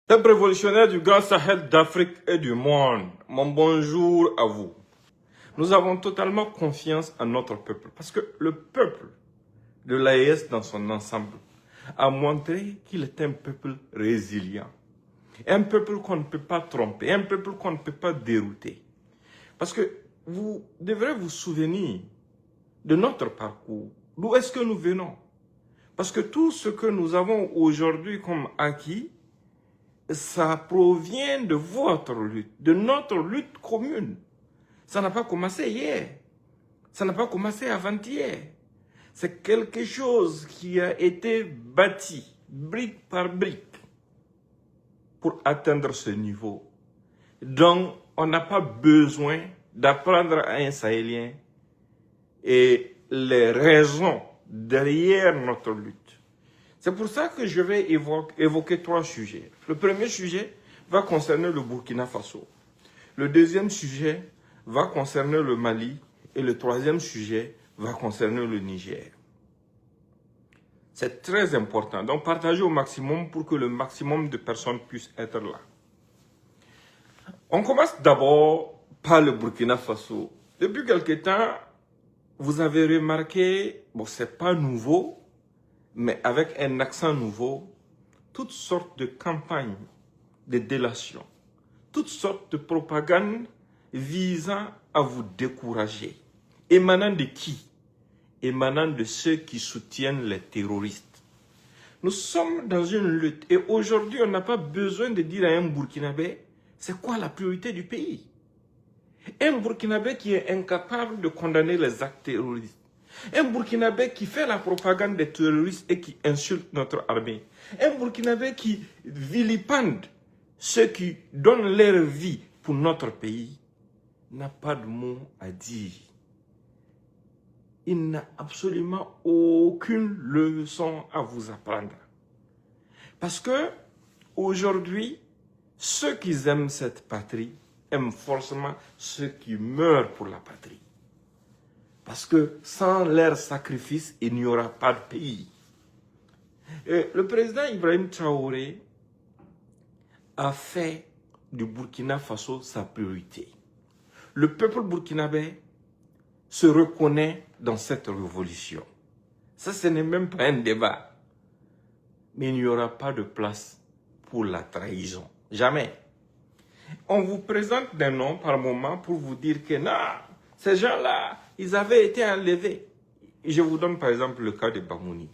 Chers révolutionnaires du Grand Sahel d'Afrique et du monde, mon bonjour à vous. Nous avons totalement confiance en notre peuple parce que le peuple de l'AES dans son ensemble a montré qu'il est un peuple résilient, un peuple qu'on ne peut pas tromper, un peuple qu'on ne peut pas dérouter. Parce que vous devrez vous souvenir de notre parcours, d'où est-ce que nous venons. Parce que tout ce que nous avons aujourd'hui comme acquis, ça provient de votre lutte, de notre lutte commune. Ça n'a pas commencé hier, ça n'a pas commencé avant-hier. C'est quelque chose qui a été bâti, brique par brique, pour atteindre ce niveau. Donc, on n'a pas besoin d'apprendre à un Sahélien et les raisons derrière notre lutte. C'est pour ça que je vais évoquer trois sujets. Le premier sujet va concerner le Burkina Faso. Le deuxième sujet va concerner le Mali. Et le troisième sujet va concerner le Niger. C'est très important. Donc, partagez au maximum pour que le maximum de personnes puissent être là. On commence d'abord par le Burkina Faso. Depuis quelque temps, vous avez remarqué, bon, c'est pas nouveau, mais avec un accent nouveau, toutes sortes de campagnes de délation, toutes sortes de propagande visant à vous décourager. Émanant de qui? Émanant de ceux qui soutiennent les terroristes. Nous sommes dans une lutte et aujourd'hui, on n'a pas besoin de dire à un Burkinabé, c'est quoi la priorité du pays? Un Burkinabé qui est incapable de condamner les actes terroristes. Un Burkinabé qui fait la propagande des terroristes et qui insulte notre armée. Un Burkinabé qui vilipende ceux qui donnent leur vie pour notre pays n'a pas de mots à dire. Il n'a absolument aucune leçon à vous apprendre. Parce que aujourd'hui, ceux qui aiment cette patrie aiment forcément ceux qui meurent pour la patrie. Parce que sans leur sacrifice, il n'y aura pas de pays. Et le président Ibrahim Traoré a fait du Burkina Faso sa priorité. Le peuple burkinabé se reconnaît dans cette révolution. Ça, ce n'est même pas un débat. Mais il n'y aura pas de place pour la trahison. Jamais. On vous présente des noms par moment pour vous dire que non, ces gens-là, ils avaient été enlevés. Je vous donne par exemple le cas de Bamouni.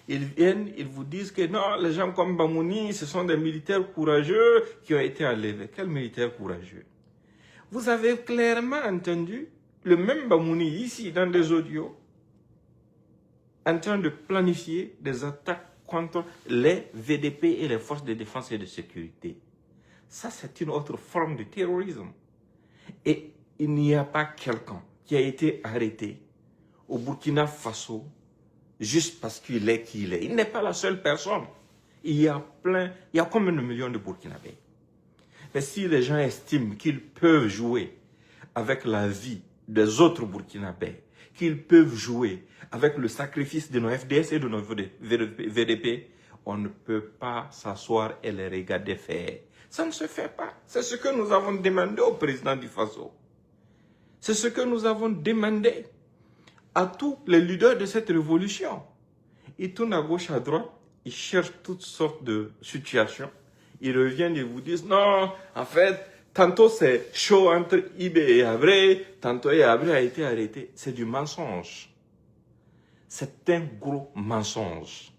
Ils viennent, ils vous disent que non, les gens comme Bamouni, ce sont des militaires courageux qui ont été enlevés. Quels militaires courageux? Vous avez clairement entendu le même Bamouni ici dans des audios en train de planifier des attaques contre les VDP et les forces de défense et de sécurité. Ça, c'est une autre forme de terrorisme. Et il n'y a pas quelqu'un qui a été arrêté au Burkina Faso juste parce qu'il est qui il est. Il n'est pas la seule personne. Il y a combien de millions de Burkinabés? Mais si les gens estiment qu'ils peuvent jouer avec la vie des autres Burkinabés, qu'ils peuvent jouer avec le sacrifice de nos FDS et de nos VDP, on ne peut pas s'asseoir et les regarder faire. Ça ne se fait pas. C'est ce que nous avons demandé au président du Faso. C'est ce que nous avons demandé à tous les leaders de cette révolution. Ils tournent à gauche, à droite, ils cherchent toutes sortes de situations. Ils reviennent et vous disent, non, en fait, tantôt c'est chaud entre Ibé et Habré, tantôt Habré a été arrêté. C'est du mensonge. C'est un gros mensonge.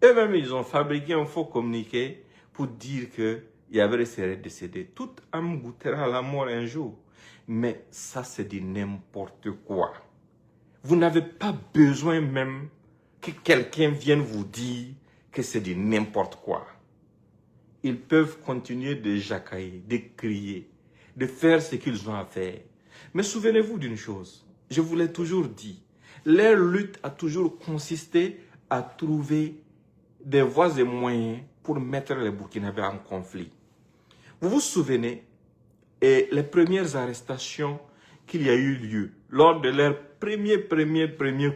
Eux-mêmes, ils ont fabriqué un faux communiqué pour dire que Habré serait décédé. Toute âme goûtera la mort un jour. Mais ça, c'est du n'importe quoi. Vous n'avez pas besoin même que quelqu'un vienne vous dire que c'est du n'importe quoi. Ils peuvent continuer de jacailler, de crier, de faire ce qu'ils ont à faire. Mais souvenez-vous d'une chose, je vous l'ai toujours dit, leur lutte a toujours consisté à trouver des voies et moyens pour mettre les Burkinabés en conflit. Vous vous souvenez, et les premières arrestations qu'il y a eu lieu lors de leur premier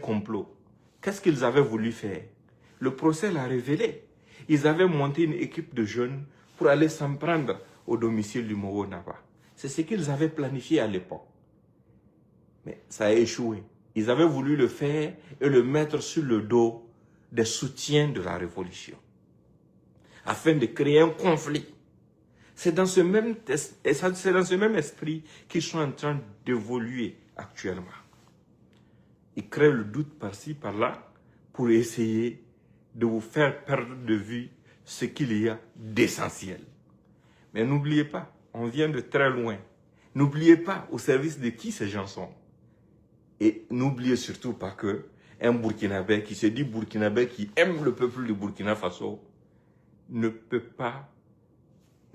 complot, qu'est-ce qu'ils avaient voulu faire? Le procès l'a révélé. Ils avaient monté une équipe de jeunes pour aller s'en prendre au domicile du Mogo Naba. C'est ce qu'ils avaient planifié à l'époque. Mais ça a échoué. Ils avaient voulu le faire et le mettre sur le dos des soutiens de la révolution, afin de créer un conflit. C'est dans ce même esprit qu'ils sont en train d'évoluer actuellement. Ils créent le doute par-ci, par-là, pour essayer de vous faire perdre de vue ce qu'il y a d'essentiel. Mais n'oubliez pas, on vient de très loin. N'oubliez pas au service de qui ces gens sont. Et n'oubliez surtout pas que un Burkinabé qui se dit Burkinabé, qui aime le peuple du Burkina Faso, ne peut pas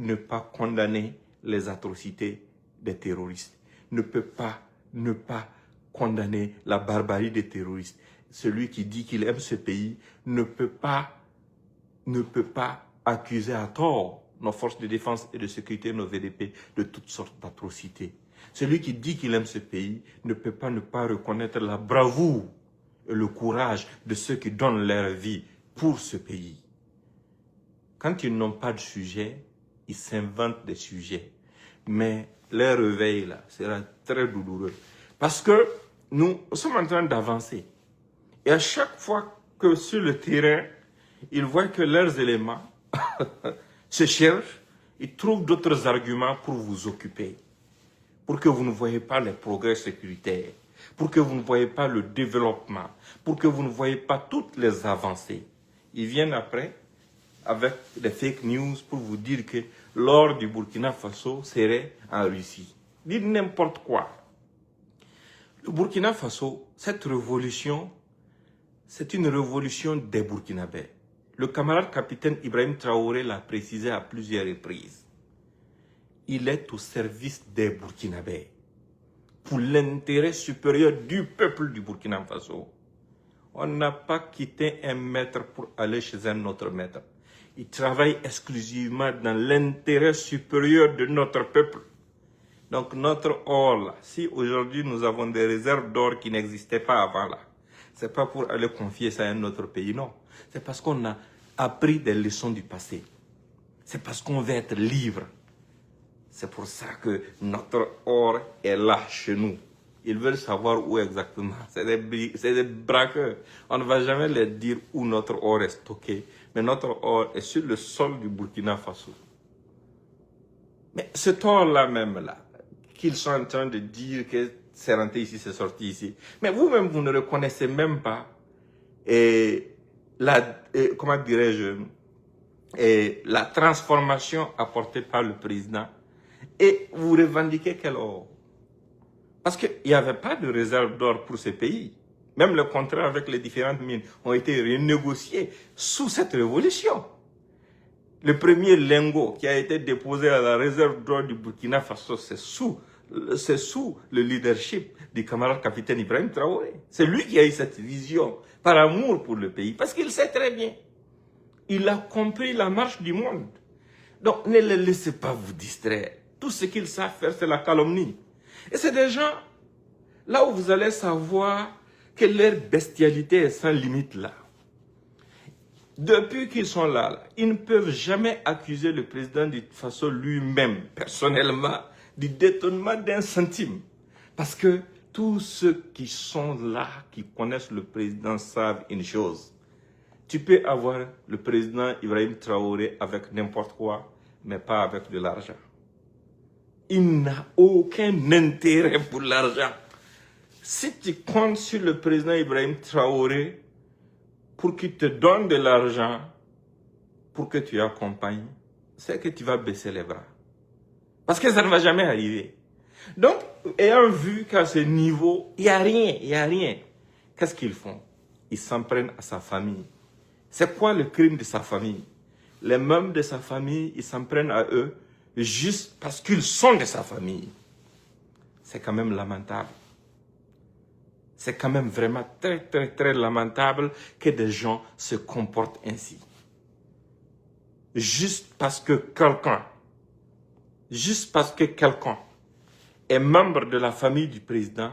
ne pas condamner les atrocités des terroristes, ne peut pas ne pas condamner la barbarie des terroristes. Celui qui dit qu'il aime ce pays ne peut pas accuser à tort nos forces de défense et de sécurité, nos VDP, de toutes sortes d'atrocités. Celui qui dit qu'il aime ce pays ne peut pas ne pas reconnaître la bravoure et le courage de ceux qui donnent leur vie pour ce pays. Quand ils n'ont pas de sujet, ils s'inventent des sujets. Mais leur réveil, là, sera très douloureux. Parce que nous sommes en train d'avancer. Et à chaque fois que sur le terrain, ils voient que leurs éléments se cherchent, ils trouvent d'autres arguments pour vous occuper. Pour que vous ne voyez pas les progrès sécuritaires. Pour que vous ne voyez pas le développement. Pour que vous ne voyez pas toutes les avancées. Ils viennent après avec des fake news pour vous dire que l'or du Burkina Faso serait en Russie. Dites n'importe quoi. Le Burkina Faso, cette révolution, c'est une révolution des Burkinabés. Le camarade capitaine Ibrahim Traoré l'a précisé à plusieurs reprises. Il est au service des Burkinabés, pour l'intérêt supérieur du peuple du Burkina Faso. On n'a pas quitté un maître pour aller chez un autre maître. Il travaille exclusivement dans l'intérêt supérieur de notre peuple. Donc notre or, là, si aujourd'hui nous avons des réserves d'or qui n'existaient pas avant là, c'est pas pour aller confier ça à un autre pays, non. C'est parce qu'on a appris des leçons du passé. C'est parce qu'on veut être libre. C'est pour ça que notre or est là chez nous. Ils veulent savoir où exactement. C'est des braqueurs. On ne va jamais leur dire où notre or est stocké. Mais notre or est sur le sol du Burkina Faso. Mais cet or-là même, là, qu'ils sont en train de dire que c'est rentré ici, c'est sorti ici. Mais vous-même, vous ne reconnaissez même pas comment dirais-je, la transformation apportée par le président. Et vous revendiquez quel or? Parce qu'il n'y avait pas de réserve d'or pour ce pays. Même le contrat avec les différentes mines ont été renégociés sous cette révolution. Le premier lingot qui a été déposé à la réserve d'or du Burkina Faso, c'est sous le leadership du camarade capitaine Ibrahim Traoré. C'est lui qui a eu cette vision par amour pour le pays. Parce qu'il sait très bien. Il a compris la marche du monde. Donc ne les laissez pas vous distraire. Tout ce qu'ils savent faire, c'est la calomnie. Et c'est des gens, là où vous allez savoir que leur bestialité est sans limite là. Depuis qu'ils sont là, ils ne peuvent jamais accuser le président du Faso lui-même, personnellement, du détournement d'un centime. Parce que tous ceux qui sont là, qui connaissent le président, savent une chose. Tu peux avoir le président Ibrahim Traoré avec n'importe quoi, mais pas avec de l'argent. Il n'a aucun intérêt pour l'argent. Si tu comptes sur le président Ibrahim Traoré pour qu'il te donne de l'argent, pour que tu accompagnes, c'est que tu vas baisser les bras. Parce que ça ne va jamais arriver. Donc, ayant vu qu'à ce niveau, il n'y a rien. Qu'est-ce qu'ils font? Ils s'en prennent à sa famille. C'est quoi le crime de sa famille? Les membres de sa famille, ils s'en prennent à eux juste parce qu'ils sont de sa famille. C'est quand même lamentable. C'est quand même vraiment très lamentable que des gens se comportent ainsi. Juste parce que quelqu'un est membre de la famille du président,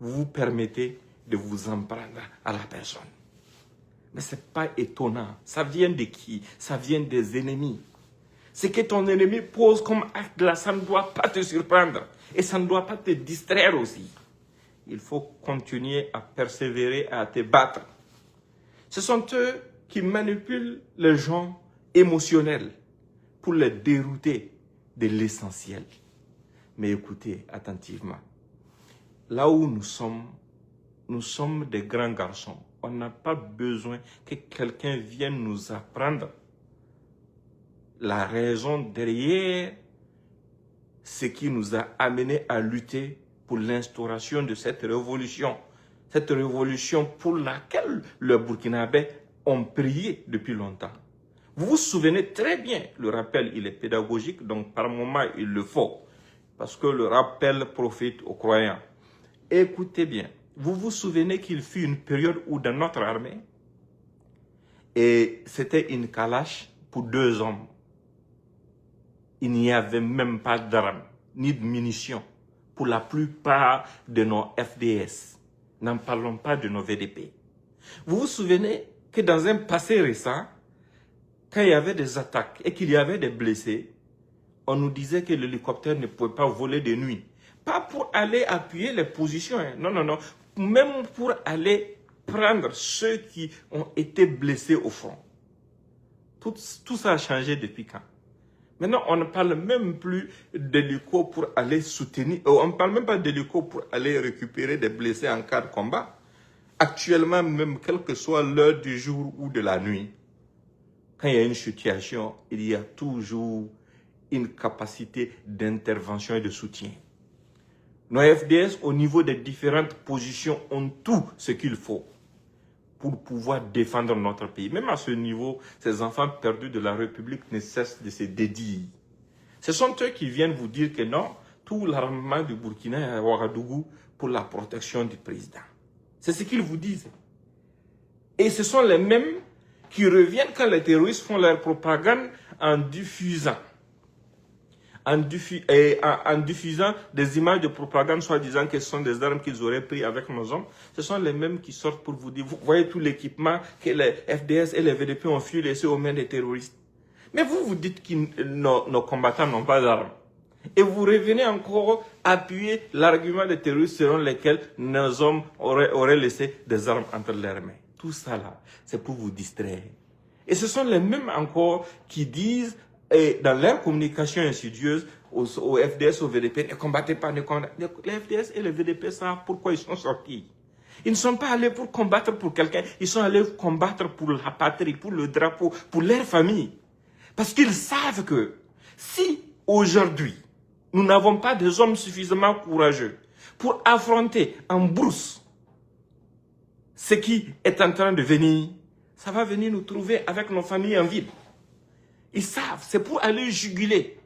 vous vous permettez de vous en prendre à la personne. Mais ce n'est pas étonnant. Ça vient de qui? Ça vient des ennemis. Ce que ton ennemi pose comme acte là, ça ne doit pas te surprendre. Et ça ne doit pas te distraire aussi. Il faut continuer à persévérer, à te battre. Ce sont eux qui manipulent les gens émotionnels pour les dérouter de l'essentiel. Mais écoutez attentivement. Là où nous sommes des grands garçons. On n'a pas besoin que quelqu'un vienne nous apprendre la raison derrière ce qui nous a amené à lutter pour l'instauration de cette révolution. Cette révolution pour laquelle les Burkinabés ont prié depuis longtemps. Vous vous souvenez très bien, le rappel il est pédagogique, donc par moment il le faut. Parce que le rappel profite aux croyants. Écoutez bien, vous vous souvenez qu'il fut une période où dans notre armée, et c'était une calache pour 2 hommes. Il n'y avait même pas d'armes, ni de munitions pour la plupart de nos FDS. N'en parlons pas de nos VDP. Vous vous souvenez que dans un passé récent, quand il y avait des attaques et qu'il y avait des blessés, on nous disait que l'hélicoptère ne pouvait pas voler de nuit. Pas pour aller appuyer les positions, hein. Non, non, non. Même pour aller prendre ceux qui ont été blessés au front. Tout ça a changé depuis quand? Maintenant, on ne parle même plus d'hélico pour aller soutenir, on ne parle même pas d'hélico pour aller récupérer des blessés en cas de combat. Actuellement, même quelle que soit l'heure du jour ou de la nuit, quand il y a une situation, il y a toujours une capacité d'intervention et de soutien. Nos FDS, au niveau des différentes positions, ont tout ce qu'il faut pour pouvoir défendre notre pays. Même à ce niveau, ces enfants perdus de la République ne cessent de se dédier. Ce sont eux qui viennent vous dire que non, tout l'armement du Burkina est à Ouagadougou pour la protection du président. C'est ce qu'ils vous disent. Et ce sont les mêmes qui reviennent quand les terroristes font leur propagande en diffusant des images de propagande, soi-disant que ce sont des armes qu'ils auraient pris avec nos hommes. Ce sont les mêmes qui sortent pour vous dire, vous voyez tout l'équipement que les FDS et les VDP ont fui laisser aux mains des terroristes. Mais vous dites que nos combattants n'ont pas d'armes. Et vous revenez encore appuyer l'argument des terroristes selon lesquels nos hommes auraient laissé des armes entre leurs mains. Tout ça là, c'est pour vous distraire. Et ce sont les mêmes encore qui disent, et dans leur communication insidieuse aux FDS, aux VDP, ne combattez pas, ne combattez pas. Les FDS et les VDP savent pourquoi ils sont sortis. Ils ne sont pas allés pour combattre pour quelqu'un, ils sont allés combattre pour la patrie, pour le drapeau, pour leur famille. Parce qu'ils savent que si aujourd'hui, nous n'avons pas des hommes suffisamment courageux pour affronter en brousse ce qui est en train de venir, ça va venir nous trouver avec nos familles en ville. Ils savent, c'est pour aller juguler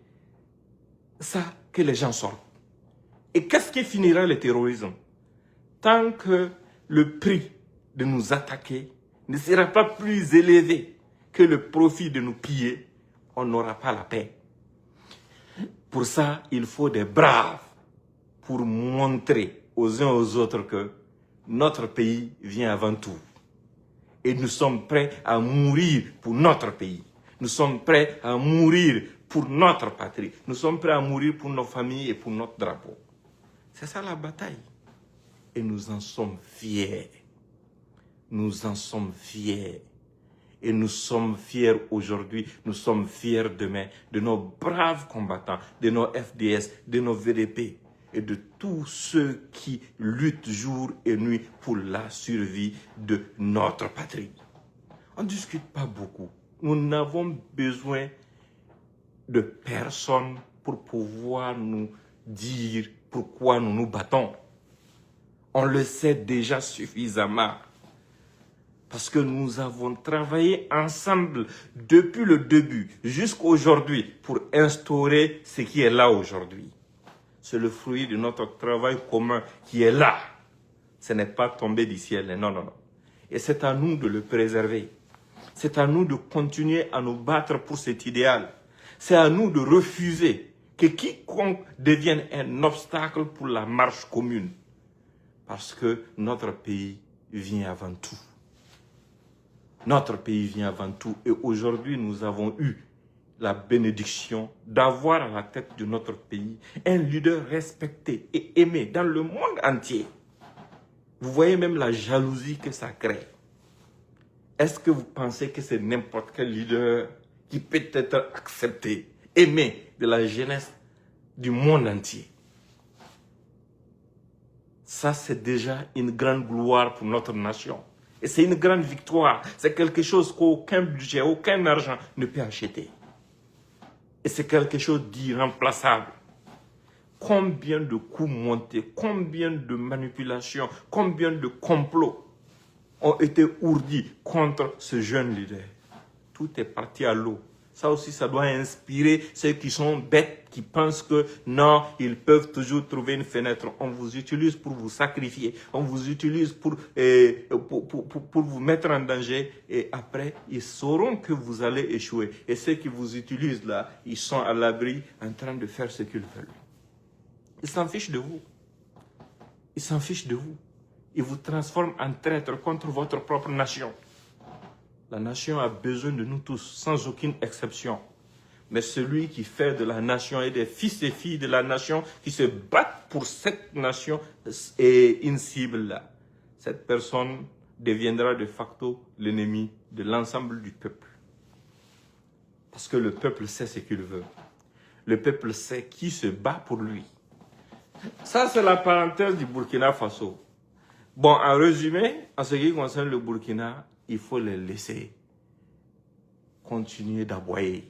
ça que les gens sortent. Et qu'est-ce qui finira le terrorisme? Tant que le prix de nous attaquer ne sera pas plus élevé que le profit de nous piller, on n'aura pas la paix. Pour ça, il faut des braves pour montrer aux uns aux autres que notre pays vient avant tout. Et nous sommes prêts à mourir pour notre pays. Nous sommes prêts à mourir pour notre patrie. Nous sommes prêts à mourir pour nos familles et pour notre drapeau. C'est ça la bataille. Et nous en sommes fiers. Nous en sommes fiers. Et nous sommes fiers aujourd'hui, nous sommes fiers demain de nos braves combattants, de nos FDS, de nos VDP et de tous ceux qui luttent jour et nuit pour la survie de notre patrie. On ne discute pas beaucoup. Nous n'avons besoin de personne pour pouvoir nous dire pourquoi nous nous battons. On le sait déjà suffisamment. Parce que nous avons travaillé ensemble depuis le début jusqu'à aujourd'hui pour instaurer ce qui est là aujourd'hui. C'est le fruit de notre travail commun qui est là. Ce n'est pas tombé du ciel, non, non, non. Et c'est à nous de le préserver. C'est à nous de continuer à nous battre pour cet idéal. C'est à nous de refuser que quiconque devienne un obstacle pour la marche commune. Parce que notre pays vient avant tout. Notre pays vient avant tout. Et aujourd'hui, nous avons eu la bénédiction d'avoir à la tête de notre pays un leader respecté et aimé dans le monde entier. Vous voyez même la jalousie que ça crée. Est-ce que vous pensez que c'est n'importe quel leader qui peut être accepté, aimé de la jeunesse du monde entier? Ça, c'est déjà une grande gloire pour notre nation. Et c'est une grande victoire. C'est quelque chose qu'aucun budget, aucun argent ne peut acheter. Et c'est quelque chose d'irremplaçable. Combien de coups montés, combien de manipulations, combien de complots ont été ourdis contre ce jeune leader. Tout est parti à l'eau. Ça aussi, ça doit inspirer ceux qui sont bêtes, qui pensent que non, ils peuvent toujours trouver une fenêtre. On vous utilise pour vous sacrifier. On vous utilise pour vous mettre en danger. Et après, ils sauront que vous allez échouer. Et ceux qui vous utilisent là, ils sont à l'abri en train de faire ce qu'ils veulent. Ils s'en fichent de vous. Ils s'en fichent de vous. Ils vous transforment en traître contre votre propre nation. La nation a besoin de nous tous, sans aucune exception. Mais celui qui fait de la nation et des fils et filles de la nation qui se battent pour cette nation est une cible là. Cette personne deviendra de facto l'ennemi de l'ensemble du peuple. Parce que le peuple sait ce qu'il veut. Le peuple sait qui se bat pour lui. Ça, c'est la parenthèse du Burkina Faso. Bon, en résumé, en ce qui concerne le Burkina, il faut les laisser continuer d'aboyer.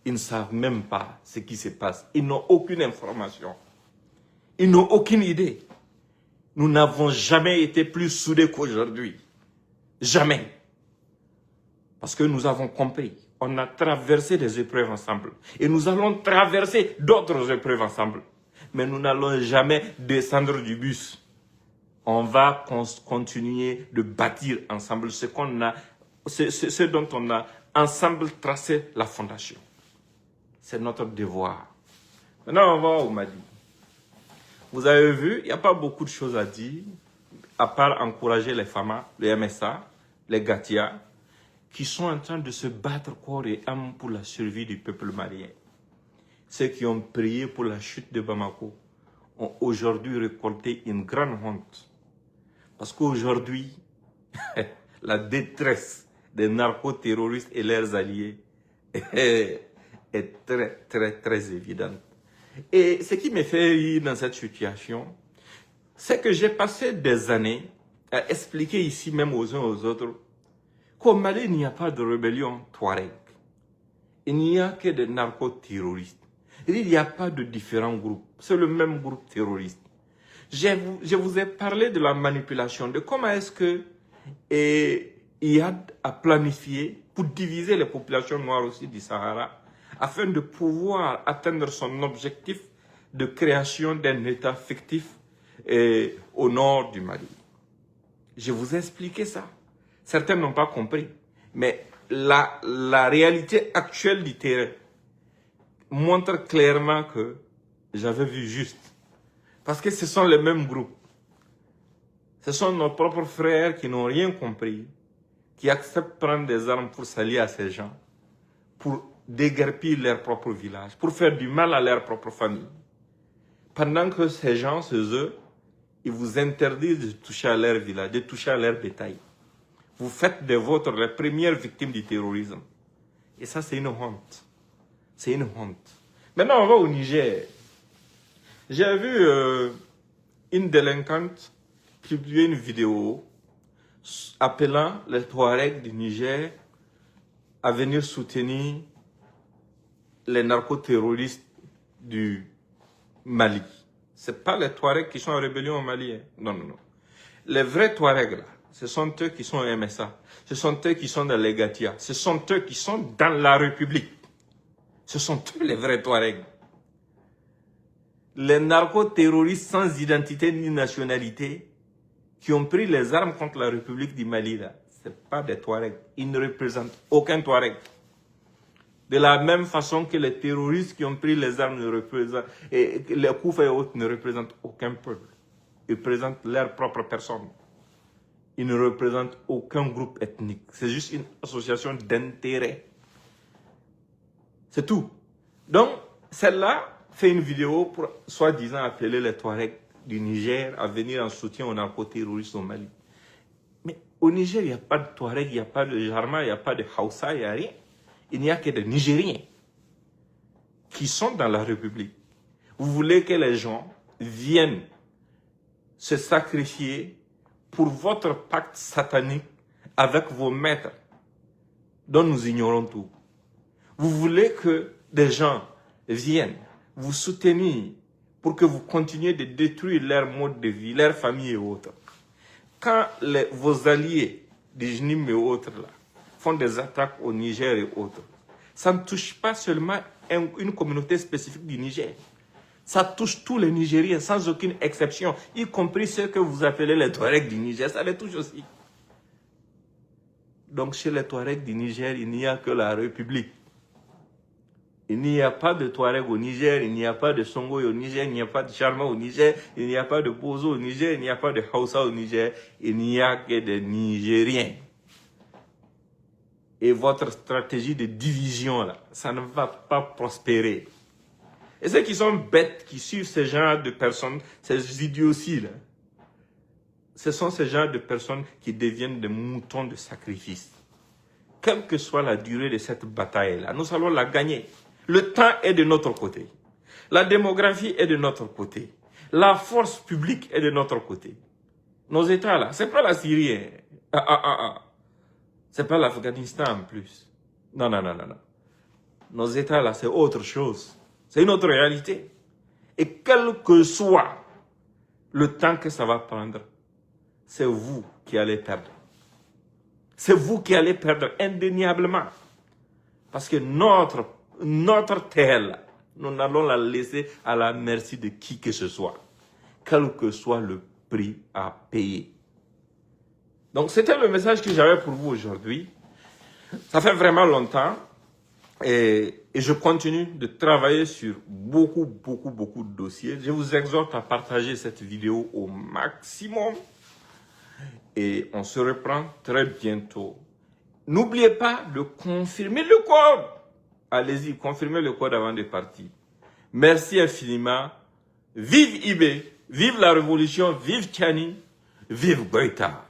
Ils ne savent même pas ce qui se passe. Ils n'ont aucune information. Ils n'ont aucune idée. Nous n'avons jamais été plus soudés qu'aujourd'hui. Jamais. Parce que nous avons compris. On a traversé des épreuves ensemble. Et nous allons traverser d'autres épreuves ensemble. Mais nous n'allons jamais descendre du bus. On va continuer de bâtir ensemble ce dont on a ensemble tracé la fondation. C'est notre devoir. Maintenant, on va au Mali. Vous avez vu, il n'y a pas beaucoup de choses à dire, à part encourager les FAMA, les MSA, les Gatia, qui sont en train de se battre corps et âme pour la survie du peuple malien. Ceux qui ont prié pour la chute de Bamako ont aujourd'hui récolté une grande honte. Parce qu'aujourd'hui, la détresse des narcoterroristes et leurs alliés est très, très, très évidente. Et ce qui me fait rire dans cette situation, c'est que j'ai passé des années à expliquer ici, même aux uns aux autres, qu'au Mali, il n'y a pas de rébellion Touareg. Il n'y a que des narcoterroristes. Il n'y a pas de différents groupes. C'est le même groupe terroriste. Je vous ai parlé de la manipulation, de comment est-ce que IAD a planifié pour diviser les populations noires aussi du Sahara, afin de pouvoir atteindre son objectif de création d'un État fictif au nord du Mali. Je vous ai expliqué ça. Certains n'ont pas compris. Mais la réalité actuelle du terrain montre clairement que j'avais vu juste. Parce que ce sont les mêmes groupes. Ce sont nos propres frères qui n'ont rien compris, qui acceptent de prendre des armes pour s'allier à ces gens, pour déguerpir leur propre village, pour faire du mal à leur propre famille. Pendant que ces gens, eux, ils vous interdisent de toucher à leur village, de toucher à leur bétail. Vous faites des vôtres les premières victimes du terrorisme. Et ça, c'est une honte. C'est une honte. Maintenant, on va au Niger. J'ai vu une délinquante publier une vidéo appelant les Touaregs du Niger à venir soutenir les narcoterroristes du Mali. Ce n'est pas les Touaregs qui sont en rébellion au Mali. Hein. Non, non, non. Les vrais Touaregs, là, ce sont eux qui sont au MSA. Ce sont eux qui sont dans les Gatia. Ce sont eux qui sont dans la République. Ce sont eux les vrais Touaregs. Les narcoterroristes sans identité ni nationalité qui ont pris les armes contre la République du Mali, là, ce ne sont pas des Touaregs. Ils ne représentent aucun Touareg. De la même façon que les terroristes qui ont pris les armes ne représentent, et les Koufa et autres ne représentent aucun peuple. Ils représentent leur propre personne. Ils ne représentent aucun groupe ethnique. C'est juste une association d'intérêts. C'est tout. Donc, celle-là fait une vidéo pour soi-disant appeler les Touaregs du Niger à venir en soutien aux narcoterroristes au Mali. Mais au Niger, il n'y a pas de Touareg, il n'y a pas de Jarma, il n'y a pas de Hausa, il n'y a rien. Il n'y a que des Nigériens qui sont dans la République. Vous voulez que les gens viennent se sacrifier pour votre pacte satanique avec vos maîtres, dont nous ignorons tout. Vous voulez que des gens viennent vous soutenir pour que vous continuiez de détruire leur mode de vie, leur famille et autres. Quand vos alliés, des JNIM et autres, là, font des attaques au Niger et autres, ça ne touche pas seulement une communauté spécifique du Niger. Ça touche tous les Nigériens, sans aucune exception, y compris ceux que vous appelez les Touaregs du Niger, ça les touche aussi. Donc chez les Touaregs du Niger, il n'y a que la République. Il n'y a pas de Touareg au Niger, il n'y a pas de Songo au Niger, il n'y a pas de Charma au Niger, il n'y a pas de Bozo au Niger, il n'y a pas de Hausa au Niger, il n'y a que des Nigériens. Et votre stratégie de division, là, ça ne va pas prospérer. Et ceux qui sont bêtes, qui suivent ce genre de personnes, ces idioties, là, ce sont ces genres de personnes qui deviennent des moutons de sacrifice. Quelle que soit la durée de cette bataille-là, nous allons la gagner. Le temps est de notre côté. La démographie est de notre côté. La force publique est de notre côté. Nos États là, c'est pas la Syrie. C'est pas l'Afghanistan en plus. Non. Nos États là, c'est autre chose. C'est une autre réalité. Et quel que soit le temps que ça va prendre, c'est vous qui allez perdre. C'est vous qui allez perdre indéniablement. Parce que notre terre, nous allons la laisser à la merci de qui que ce soit, quel que soit le prix à payer. Donc, c'était le message que j'avais pour vous aujourd'hui. Ça fait vraiment longtemps et je continue de travailler sur beaucoup de dossiers. Je vous exhorte à partager cette vidéo au maximum et on se reprend très bientôt. N'oubliez pas de confirmer le code. Allez-y, confirmez le code avant de partir. Merci infiniment. Vive Ibé, vive la révolution, vive Tchani, vive Goïta.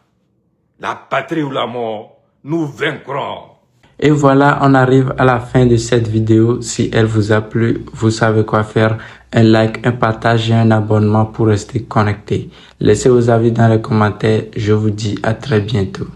La patrie ou la mort, nous vaincrons. Et voilà, on arrive à la fin de cette vidéo. Si elle vous a plu, vous savez quoi faire. Un like, un partage et un abonnement pour rester connecté. Laissez vos avis dans les commentaires. Je vous dis à très bientôt.